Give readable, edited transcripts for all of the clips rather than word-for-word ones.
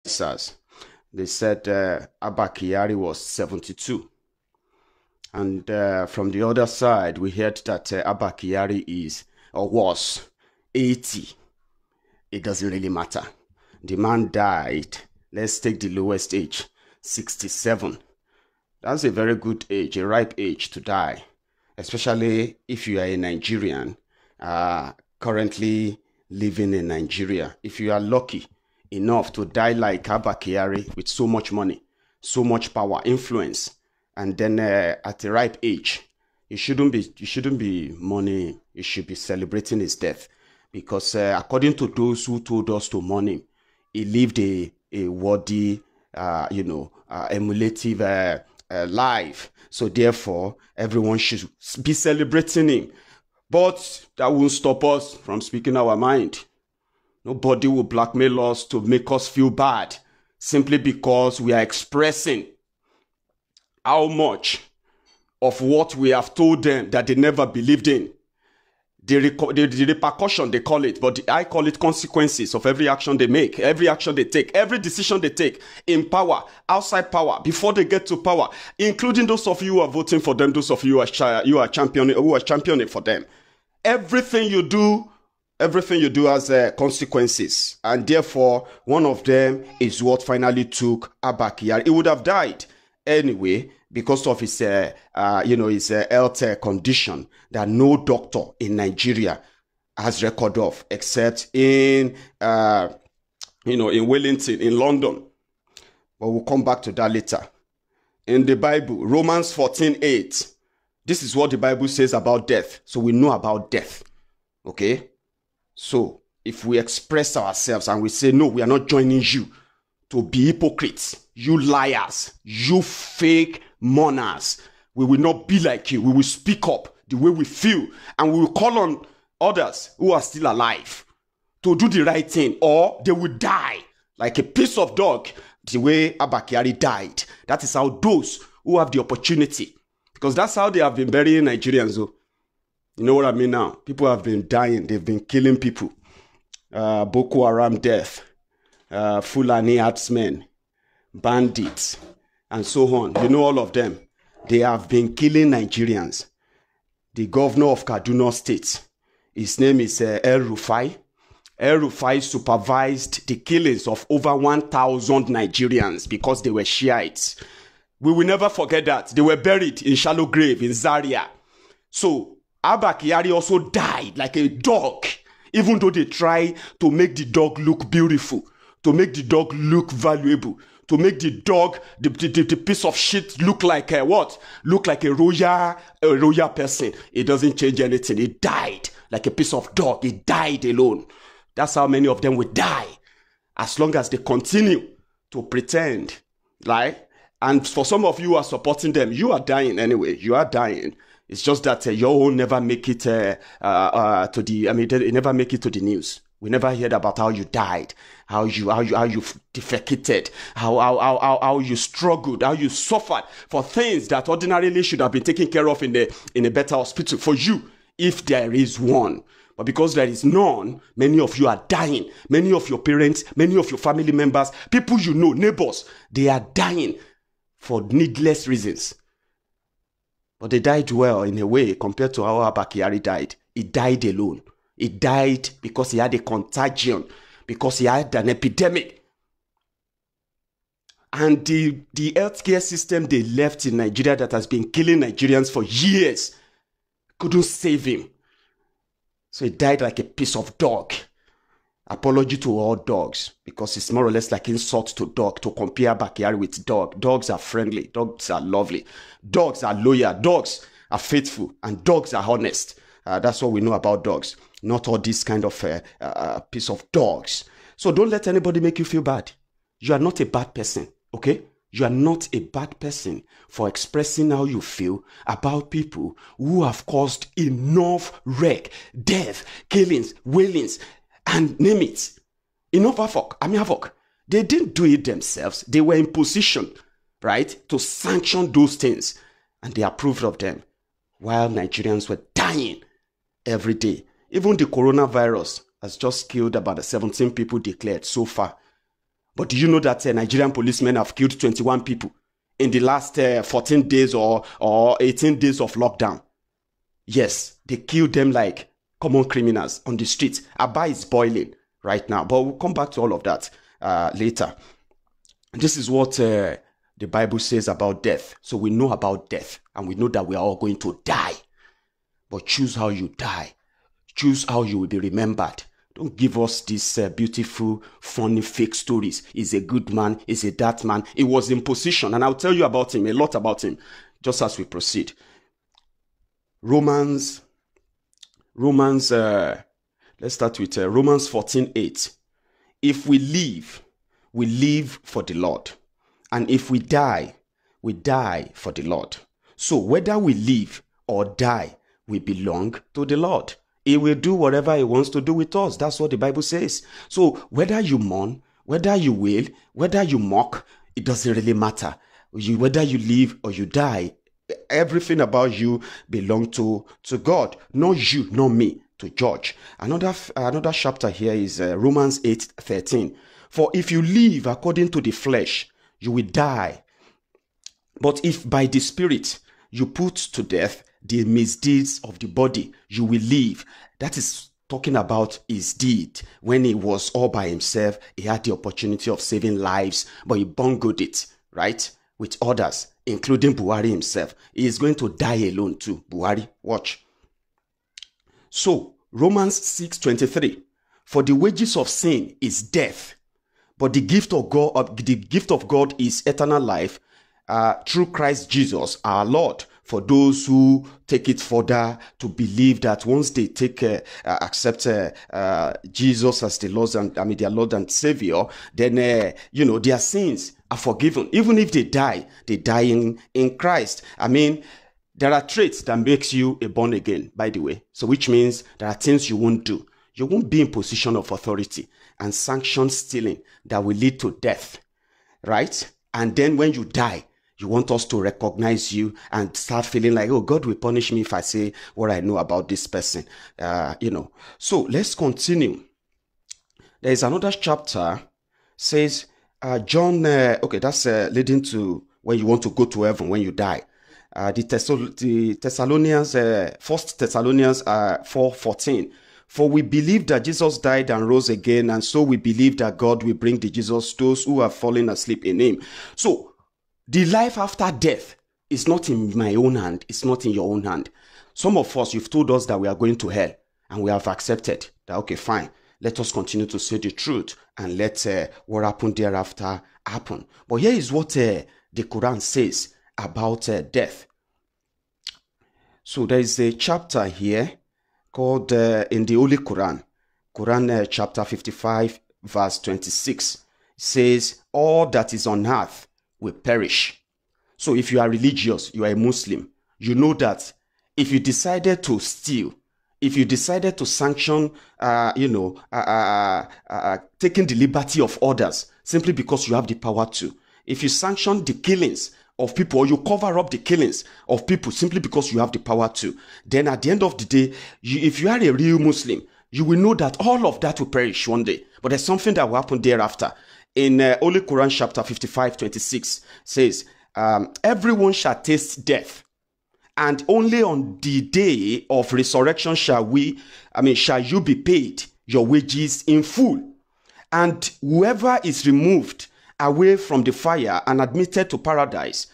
SARS. They said Abba Kyari was 72. And from the other side, we heard that Abba Kyari is or was 80. It doesn't really matter. The man died. Let's take the lowest age, 67. That's a very good age, a ripe age to die, especially if you are a Nigerian currently living in Nigeria. If you are lucky enough to die like Abba Kyari with so much money, so much power, influence, and then at a ripe age, you shouldn't be mourning. You should be celebrating his death, because according to those who told us to mourn him, he lived a worthy, emulative life. So therefore, everyone should be celebrating him. But that won't stop us from speaking our mind. Nobody will blackmail us to make us feel bad simply because we are expressing how much of what we have told them that they never believed in. The repercussion, they call it, but I call it consequences of every action they make, every action they take, every decision they take in power, outside power, before they get to power, including those of you who are voting for them, those of you who are championing for them. Everything you do has consequences, and therefore one of them is what finally took Abba Kyari. He would have died anyway because of his health condition that no doctor in Nigeria has record of, except in Wellington, in London. But we'll come back to that later. In the Bible, Romans 14:8, this is what the Bible says about death. So we know about death. Okay? So if we express ourselves and we say, no, we are not joining you to be hypocrites, you liars, you fake mourners, we will not be like you. We will speak up the way we feel, and we will call on others who are still alive to do the right thing, or they will die like a piece of dog, the way Abba Kyari died. That is how those who have the opportunity, because that's how they have been burying Nigerians. So, you know what I mean now? People have been dying. They've been killing people. Boko Haram death, Fulani herdsmen, bandits, and so on. You know all of them. They have been killing Nigerians. The governor of Kaduna State, his name is El Rufai. El Rufai supervised the killings of over 1,000 Nigerians because they were Shiites. We will never forget that. They were buried in shallow grave in Zaria. So Abba Kyari also died like a dog, even though they try to make the dog look beautiful, to make the dog look valuable, to make the dog, the piece of shit look like what? Look like a royal person. It doesn't change anything. He died like a piece of dog. He died alone. That's how many of them will die, as long as they continue to pretend. Like, and for some of you who are supporting them, you are dying anyway. You are dying. It's just that your own never make it they never make it to the news. We never heard about how you died, how you defecated, how you struggled, how you suffered for things that ordinarily should have been taken care of in a better hospital for you, if there is one. But because there is none, many of you are dying. Many of your parents, many of your family members, people you know, neighbors, they are dying for needless reasons. But they died well in a way compared to how Abba Kyari died. He died alone. He died because he had a contagion, because he had an epidemic. And the healthcare system they left in Nigeria that has been killing Nigerians for years couldn't save him. So he died like a piece of dog. Apology to all dogs, because it's more or less like insult to dog to compare Abba Kyari with dog. Dogs are friendly. Dogs are lovely. Dogs are loyal. Dogs are faithful. And dogs are honest. That's what we know about dogs. Not all this kind of piece of dogs. So don't let anybody make you feel bad. You are not a bad person, okay? You are not a bad person for expressing how you feel about people who have caused enough wreck, death, killings, wailings, and name it. Enough havoc. They didn't do it themselves. They were in position, right, to sanction those things. And they approved of them while Nigerians were dying every day. Even the coronavirus has just killed about 17 people declared so far. But do you know that Nigerian policemen have killed 21 people in the last 14 days or 18 days of lockdown? Yes, they killed them like common criminals on the streets. Aba is boiling right now, but we'll come back to all of that later. This is what the Bible says about death. So we know about death, and we know that we are all going to die. But choose how you die. Choose how you will be remembered. Don't give us these beautiful, funny, fake stories. He's a good man. He's a that man. He was in position. And I'll tell you about him, a lot about him, just as we proceed. Romans, let's start with Romans 14:8. If we live for the Lord. And if we die for the Lord. So whether we live or die, we belong to the Lord. He will do whatever he wants to do with us. That's what the Bible says. So whether you mourn, whether you wail, whether you mock, it doesn't really matter. Whether you live or you die, everything about you belongs to God. Not you, not me, to judge. Another chapter here is Romans 8:13. For if you live according to the flesh, you will die. But if by the Spirit you put to death the misdeeds of the body, you will live. That is talking about his deed. When he was all by himself, he had the opportunity of saving lives, but he bungled it, right? With others, including Buhari himself. He is going to die alone too. Buhari, watch. So, Romans 6:23. For the wages of sin is death, but the gift of God is eternal life through Christ Jesus our Lord. For those who take it further to believe that once they accept Jesus as their Lord and Savior, then their sins are forgiven. Even if they die in Christ. There are traits that makes you a born again, by the way. So which means there are things you won't do. You won't be in position of authority and sanction stealing that will lead to death, right? And then when you die, you want us to recognize you and start feeling like, oh, God will punish me if I say what I know about this person, So let's continue. There is another chapter, says John, that's leading to when you want to go to heaven when you die. The Thessalonians, 1 Thessalonians 4:14. For we believe that Jesus died and rose again, and so we believe that God will bring to Jesus those who have fallen asleep in him. So, the life after death is not in my own hand. It's not in your own hand. Some of us, you've told us that we are going to hell, and we have accepted that, okay, fine. Let us continue to say the truth, and let what happened thereafter happen. But here is what the Quran says about death. So there is a chapter here called in the Holy Quran, chapter 55, verse 26, says, all that is on earth will perish. So if you are religious, you are a Muslim, you know that if you decided to steal, if you decided to sanction, taking the liberty of others simply because you have the power to, if you sanction the killings of people, or you cover up the killings of people simply because you have the power to, then at the end of the day, if you are a real Muslim, you will know that all of that will perish one day. But there's something that will happen thereafter. In Holy Quran chapter 55:26 says, everyone shall taste death, and only on the day of resurrection shall you be paid your wages in full. And whoever is removed away from the fire and admitted to paradise,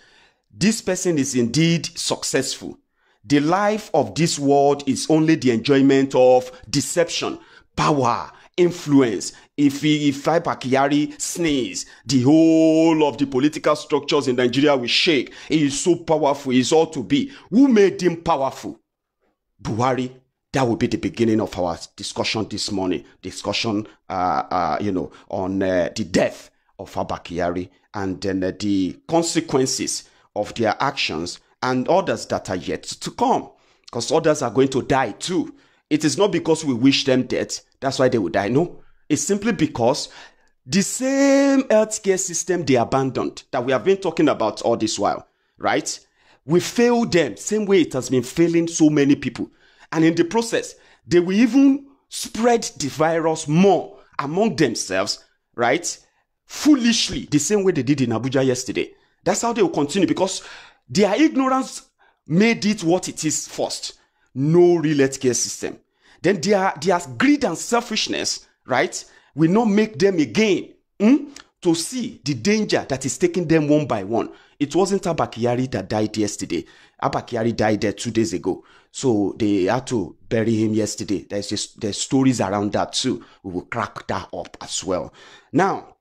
this person is indeed successful. The life of this world is only the enjoyment of deception, power, influence. If Kyari sneeze, the whole of the political structures in Nigeria will shake. He is so powerful. He is all to be. Who made him powerful? Buhari. That will be the beginning of our discussion this morning. Discussion, on the death of Abba Kyari, and then the consequences of their actions and others that are yet to come. Because others are going to die too. It is not because we wish them death, that's why they will die. No, it's simply because the same healthcare system they abandoned that we have been talking about all this while, right? We failed them, same way it has been failing so many people. And in the process, they will even spread the virus more among themselves, right? foolishly the same way they did in Abuja yesterday. That's how they will continue, because their ignorance made it what it is first. No real healthcare system. Then their greed and selfishness, right, will not make them again to see the danger that is taking them one by one. It wasn't Abba Kyari that died yesterday. Abba Kyari died there 2 days ago. So they had to bury him yesterday. There's stories around that too. We will crack that up as well. Now,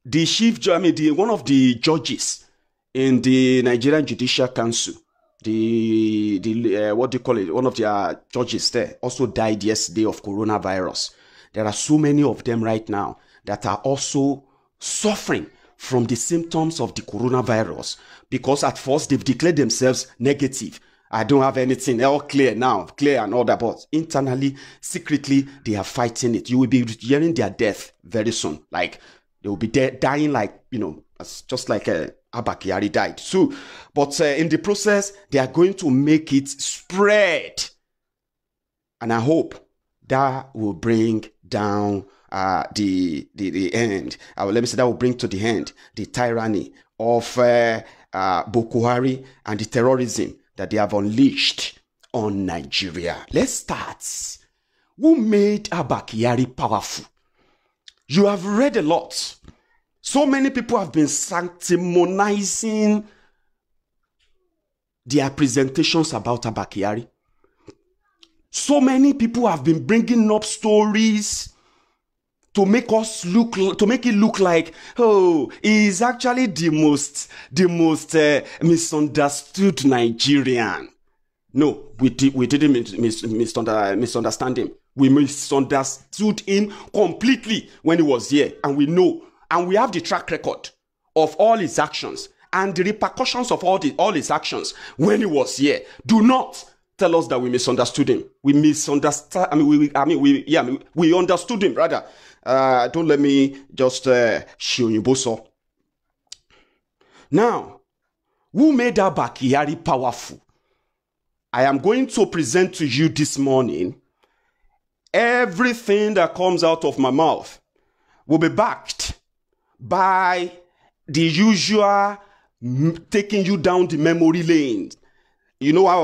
the one of the judges in the Nigerian Judicial Council, what do you call it? One of their judges there also died yesterday of coronavirus. There are so many of them right now that are also suffering from the symptoms of the coronavirus, because at first they've declared themselves negative. I don't have anything, all clear now, clear and all that, but internally, secretly, they are fighting it. You will be hearing their death very soon. Like, they will be dying like, just like Abba Kyari died too. But in the process, they are going to make it spread. And I hope that will bring down the end. Let me say that will bring to the end the tyranny of Boko Haram and the terrorism that they have unleashed on Nigeria. Let's start. Who made Abba Kyari powerful? You have read a lot. So many people have been sanctimonizing their presentations about Abba Kyari. So many people have been bringing up stories to make it look like, oh, he is actually the most misunderstood Nigerian. No, we didn't misunderstand him. We misunderstood him completely when he was here, and we know, and we have the track record of all his actions and the repercussions of all his actions when he was here. Do not tell us that we misunderstood him. We misunderstood. We understood him rather. Don't let me just show you boso. Now, who made Abba Kyari powerful? I am going to present to you this morning. Everything that comes out of my mouth will be backed by the usual taking you down the memory lane. You know how